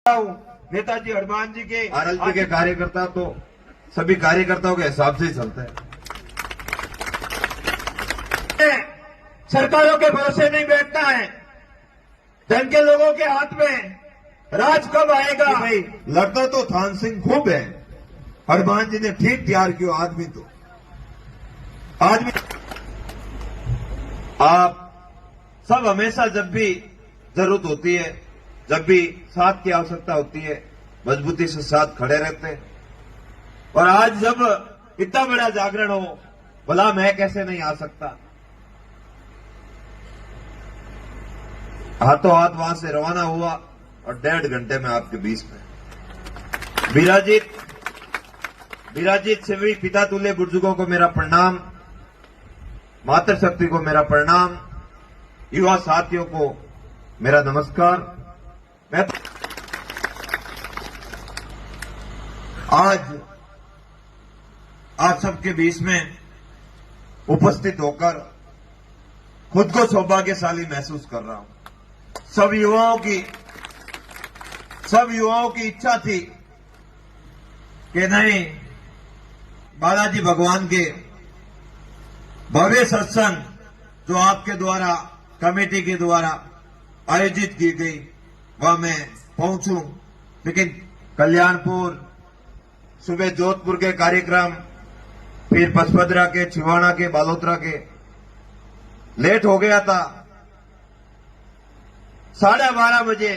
नेताजी हनुमान जी के आरएलपी के कार्यकर्ता तो सभी कार्यकर्ताओं के हिसाब से ही चलते हैं। सरकारों के भरोसे नहीं बैठना है। धन के लोगों के हाथ में राज कब आएगा? भाई लड़ता तो थान सिंह खूब है, हनुमान जी ने ठीक तैयार किया आदमी। तो आदमी आप सब हमेशा जब भी जरूरत होती है, जब भी साथ की आवश्यकता होती है, मजबूती से साथ खड़े रहते हैं। और आज जब इतना बड़ा जागरण हो, भला मैं कैसे नहीं आ सकता। हाथों हाथ वहां से रवाना हुआ और 1.5 घंटे में आपके बीच में विराजित सभी पिता तुल्य बुजुर्गों को मेरा प्रणाम, मातृशक्ति को मेरा प्रणाम, युवा साथियों को मेरा नमस्कार। मैं आज आप सबके बीच में उपस्थित होकर खुद को सौभाग्यशाली महसूस कर रहा हूं। सब युवाओं की इच्छा थी कि नहीं, बालाजी भगवान के भव्य सत्संग जो आपके द्वारा, कमेटी के द्वारा आयोजित की गई, वह मैं पहुंचूं। लेकिन कल्याणपुर, सुबह जोधपुर के कार्यक्रम, फिर पचपदरा के, छिवाड़ा के, बालोतरा के, लेट हो गया था। 12:30 बजे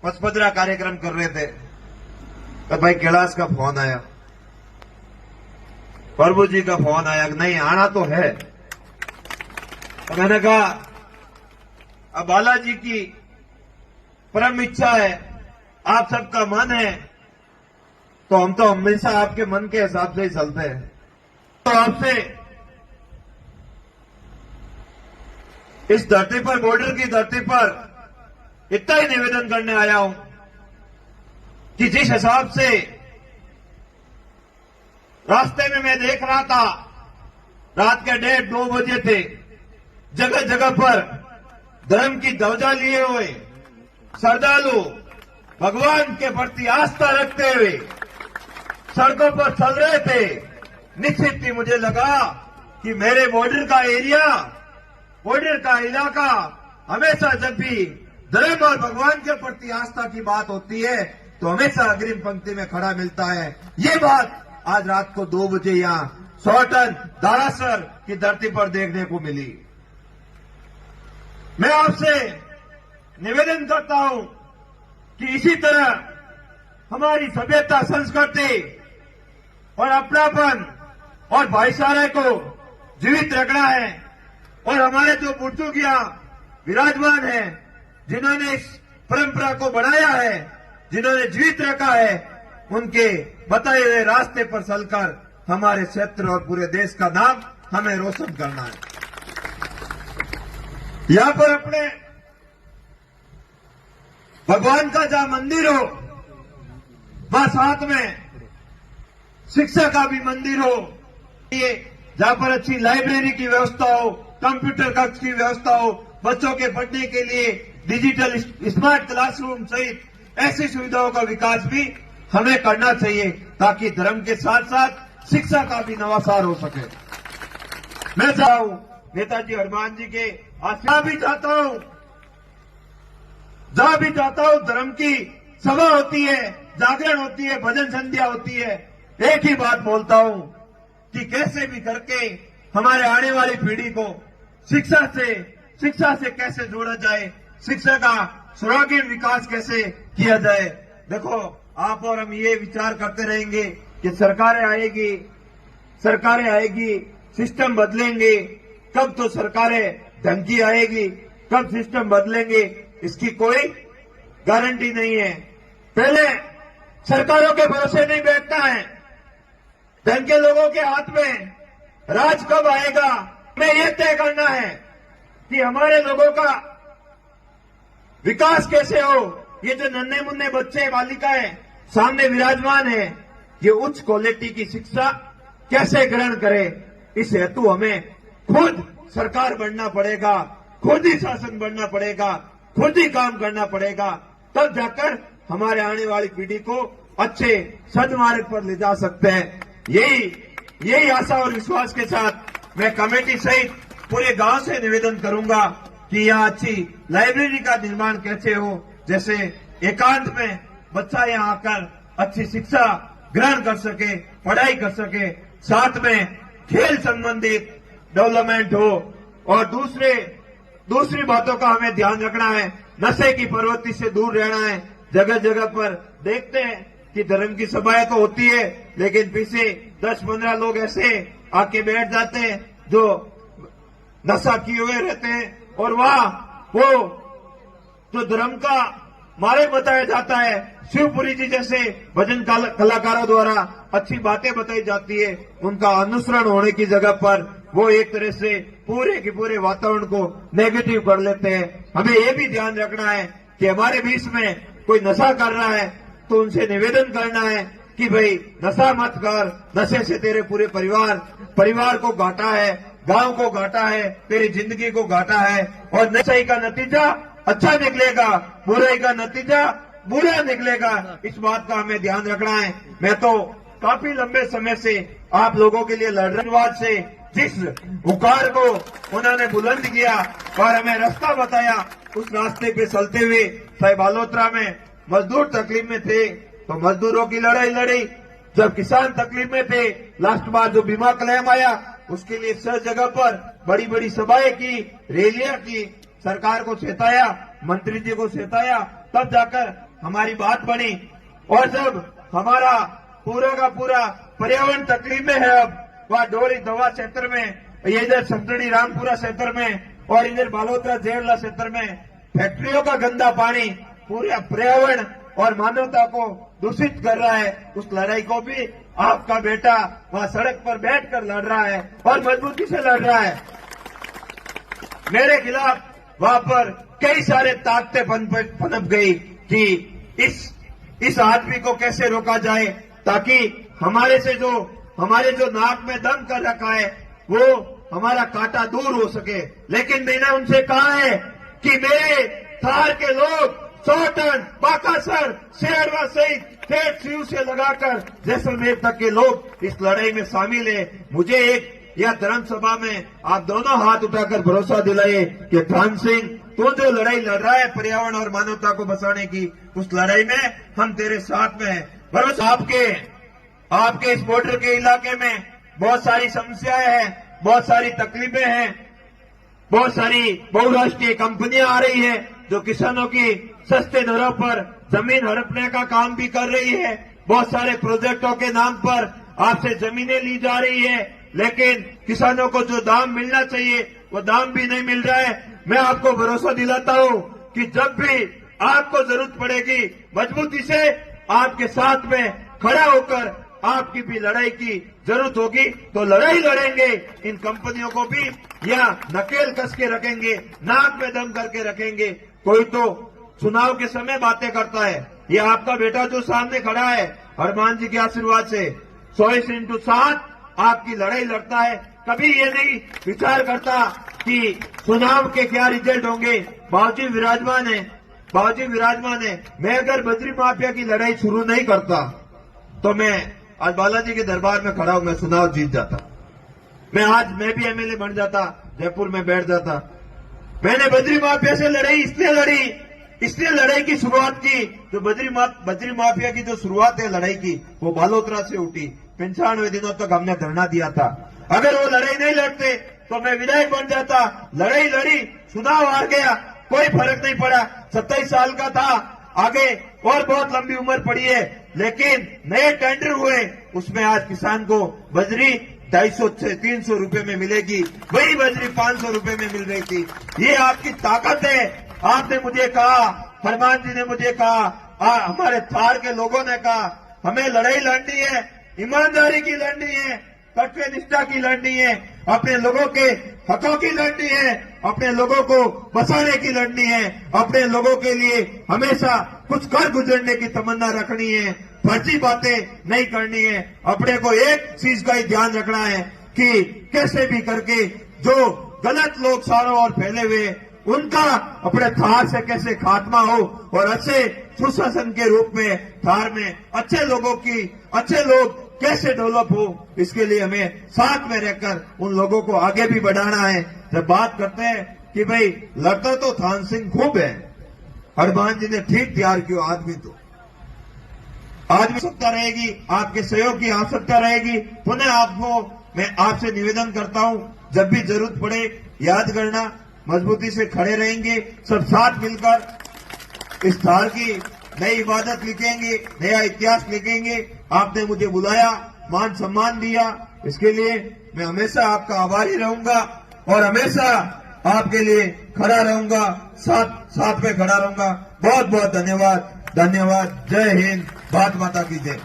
पचपदरा कार्यक्रम कर रहे थे तो भाई कैलाश का फोन आया, प्रभु जी का फोन आया कि नहीं आना तो है। तो मैंने कहा अब बालाजी की परम इच्छा है, आप सबका मन है, तो हम तो हमेशा आपके मन के हिसाब से ही चलते हैं। तो आपसे इस धरती पर, बॉर्डर की धरती पर इतना ही निवेदन करने आया हूं कि जिस हिसाब से रास्ते में मैं देख रहा था, रात के 1:30-2 बजे थे, जगह जगह पर धर्म की ध्वजा लिए हुए श्रद्धालु भगवान के प्रति आस्था रखते हुए सड़कों पर चल रहे थे। निश्चित ही मुझे लगा कि मेरे बॉर्डर का एरिया, बॉर्डर का इलाका हमेशा जब भी धर्म और भगवान के प्रति आस्था की बात होती है तो हमेशा अग्रिम पंक्ति में खड़ा मिलता है। ये बात आज रात को 2 बजे यहां सोटन दारासर की धरती पर देखने को मिली। मैं आपसे निवेदन करता हूं कि इसी तरह हमारी सभ्यता, संस्कृति और अपनापन और भाईचारे को जीवित रखना है। और हमारे जो बुजुर्ग यहां विराजमान हैं, जिन्होंने इस परंपरा को बनाया है, जिन्होंने जीवित रखा है, उनके बताए हुए रास्ते पर चलकर हमारे क्षेत्र और पूरे देश का नाम हमें रोशन करना है। यहां पर अपने भगवान का जहां मंदिर हो, वहां साथ में शिक्षा का भी मंदिर हो, ये जहां पर अच्छी लाइब्रेरी की व्यवस्था हो, कंप्यूटर कक्ष की व्यवस्था हो, बच्चों के पढ़ने के लिए डिजिटल स्मार्ट क्लासरूम सहित ऐसी सुविधाओं का विकास भी हमें करना चाहिए ताकि धर्म के साथ साथ शिक्षा का भी नवाचार हो सके। मैं चाहूं नेताजी हनुमान जी के आशीर्वाद भी चाहता हूं, जहां भी चाहता हूं धर्म की सभा होती है, जागरण होती है, भजन संध्या होती है, एक ही बात बोलता हूं कि कैसे भी करके हमारे आने वाली पीढ़ी को शिक्षा से कैसे जोड़ा जाए, शिक्षा का सर्वांगीण विकास कैसे किया जाए। देखो, आप और हम ये विचार करते रहेंगे कि सरकारें आएगी, सिस्टम बदलेंगे, कब तो सरकारें ढंग की आएगी, कब सिस्टम बदलेंगे, इसकी कोई गारंटी नहीं है। पहले सरकारों के भरोसे नहीं बैठना है। धन के लोगों के हाथ में राज कब आएगा, हमें यह तय करना है कि हमारे लोगों का विकास कैसे हो। ये जो नन्हे मुन्ने बच्चे, बालिकाएं सामने विराजमान है, ये उच्च क्वालिटी की शिक्षा कैसे ग्रहण करें, इस हेतु हमें खुद सरकार बनना पड़ेगा, खुद ही शासन बनना पड़ेगा, खुद ही काम करना पड़ेगा, तब जाकर हमारे आने वाली पीढ़ी को अच्छे सदमार्ग पर ले जा सकते हैं। यही आशा और विश्वास के साथ मैं कमेटी सहित पूरे गांव से निवेदन करूंगा कि यह अच्छी लाइब्रेरी का निर्माण कैसे हो, जैसे एकांत में बच्चा यहाँ आकर अच्छी शिक्षा ग्रहण कर सके, पढ़ाई कर सके, साथ में खेल संबंधित डेवलपमेंट हो। और दूसरी बातों का हमें ध्यान रखना है, नशे की प्रवृत्ति से दूर रहना है। जगह जगह पर देखते हैं कि धर्म की सभाएं तो होती है, लेकिन पीछे 10-15 लोग ऐसे आके बैठ जाते हैं जो नशा किए हुए रहते हैं, और वो जो धर्म का मारे बताया जाता है, शिवपुरी जी जैसे भजन कलाकारों द्वारा अच्छी बातें बताई जाती है, उनका अनुसरण होने की जगह पर वो एक तरह से पूरे के पूरे वातावरण को नेगेटिव कर लेते हैं। हमें ये भी ध्यान रखना है कि हमारे बीच में कोई नशा कर रहा है तो उनसे निवेदन करना है कि भाई नशा मत कर, नशे से तेरे पूरे परिवार को घाटा है, गांव को घाटा है, तेरी जिंदगी को घाटा है, और नशे का नतीजा अच्छा निकलेगा, बुराई का नतीजा बुरा निकलेगा। इस बात का हमें ध्यान रखना है। मैं तो काफी लंबे समय से आप लोगों के लिए लड़ रहा से जिस उकार को उन्होंने बुलंद किया और हमें रास्ता बताया, उस रास्ते पे चलते हुए साहिब बालोतरा में मजदूर तकलीफ में थे तो मजदूरों की लड़ाई लड़ी, जब किसान तकलीफ में थे, लास्ट बार जो बीमा क्लेम आया उसके लिए सर जगह पर बड़ी बड़ी सभाएं की, रैलियां की, सरकार को चेताया, मंत्री जी को चेताया, तब जाकर हमारी बात बनी। और जब हमारा पूरा का पूरा पर्यावरण तकलीफ में है, अब वह डोरी दवा क्षेत्र में, इधर संतड़ी रामपुरा क्षेत्र में और इधर बालोतरा जेरला क्षेत्र में फैक्ट्रियों का गंदा पानी पूरे पर्यावरण और मानवता को दूषित कर रहा है, उस लड़ाई को भी आपका बेटा वहां सड़क पर बैठकर लड़ रहा है और मजबूती से लड़ रहा है। मेरे खिलाफ वहां पर कई सारे ताकतें पनप गई कि इस आदमी को कैसे रोका जाए ताकि हमारे जो नाक में दम कर रखा है वो हमारा कांटा दूर हो सके। लेकिन मैंने उनसे कहा है कि मेरे थार के लोग 100 टन बाकासर शेरवा सहित ठेठ सीव से लगाकर जैसलमेर तक के लोग इस लड़ाई में शामिल है। मुझे यह धर्म सभा में आप दोनों हाथ उठाकर भरोसा दिलाइए कि खान सिंह, तू जो लड़ाई लड़ रहा है पर्यावरण और मानवता को बचाने की, उस लड़ाई में हम तेरे साथ में हैं। भरोसा आपके इस बॉर्डर के इलाके में बहुत सारी समस्याएं हैं, बहुत सारी तकलीफें हैं, बहुत सारी बहुराष्ट्रीय कंपनियां आ रही हैं जो किसानों की सस्ते दरों पर जमीन हड़पने का काम भी कर रही है। बहुत सारे प्रोजेक्टों के नाम पर आपसे जमीनें ली जा रही है, लेकिन किसानों को जो दाम मिलना चाहिए वो दाम भी नहीं मिल रहा है। मैं आपको भरोसा दिलाता हूं कि जब भी आपको जरूरत पड़ेगी, मजबूती से आपके साथ में खड़ा होकर आपकी भी लड़ाई की जरूरत होगी तो लड़ाई लड़ेंगे। इन कंपनियों को भी या नकेल कस के रखेंगे, नाक में दम करके रखेंगे। कोई तो चुनाव के समय बातें करता है, ये आपका बेटा जो सामने खड़ा है हनुमान जी के आशीर्वाद से 100x7 आपकी लड़ाई लड़ता है, कभी ये नहीं विचार करता कि चुनाव के क्या रिजल्ट होंगे। बाबूजी विराजमान है। मैं अगर बद्री माफिया की लड़ाई शुरू नहीं करता तो मैं आज बालाजी के दरबार में खड़ा हूं, मैं चुनाव जीत जाता। मैं भी एमएलए बन जाता, जयपुर में बैठ जाता। मैंने बद्री माफिया से लड़ाई इसलिए लड़ाई की शुरुआत की, जो बद्री माफिया की जो शुरुआत है लड़ाई की वो बालोतरा से उठी। 95 दिनों तक हमने धरना दिया था। अगर वो लड़ाई नहीं लड़ते तो मैं विधायक बन जाता। लड़ाई लड़ी, चुनाव हार गया, कोई फर्क नहीं पड़ा। 27 साल का था, आगे और बहुत लंबी उम्र पड़ी है, लेकिन नए टेंडर हुए, उसमें आज किसान को बजरी 250-300 रुपए में मिलेगी, वही बजरी 500 रुपए में मिल रही थी। ये आपकी ताकत है। आपने मुझे कहा, हनुमान जी ने मुझे कहा, हमारे थार के लोगों ने कहा, हमें लड़ाई लड़नी है, ईमानदारी की लड़नी है, तत्व निष्ठा की लड़नी है, अपने लोगों के हकों की लड़नी है, अपने लोगों को बचाने की लड़नी है, अपने लोगों के लिए हमेशा कुछ कर गुजरने की तमन्ना रखनी है, फर्जी बातें नहीं करनी है। अपने को एक चीज का ही ध्यान रखना है कि कैसे भी करके जो गलत लोग चारों ओर फैले हुए उनका अपने थार से कैसे खात्मा हो और अच्छे सुशासन के रूप में धार में अच्छे लोग कैसे डेवलप हो, इसके लिए हमें साथ में रहकर उन लोगों को आगे भी बढ़ाना है। जब बात करते हैं कि भाई लड़का तो थान सिंह खूब है, हनुमान जी ने ठीक तैयार किया आदमी, तो आदमी आवश्यकता रहेगी, आपके सहयोग की आवश्यकता रहेगी। पुनः आपको मैं आपसे निवेदन करता हूं, जब भी जरूरत पड़े याद करना, मजबूती से खड़े रहेंगे, सब साथ मिलकर इस धार की नई इबादत लिखेंगे, नया इतिहास लिखेंगे। आपने मुझे बुलाया, मान सम्मान दिया, इसके लिए मैं हमेशा आपका आभारी रहूंगा और हमेशा आपके लिए खड़ा रहूंगा, साथ में खड़ा रहूंगा। बहुत बहुत धन्यवाद। जय हिंद, भारत माता की जय।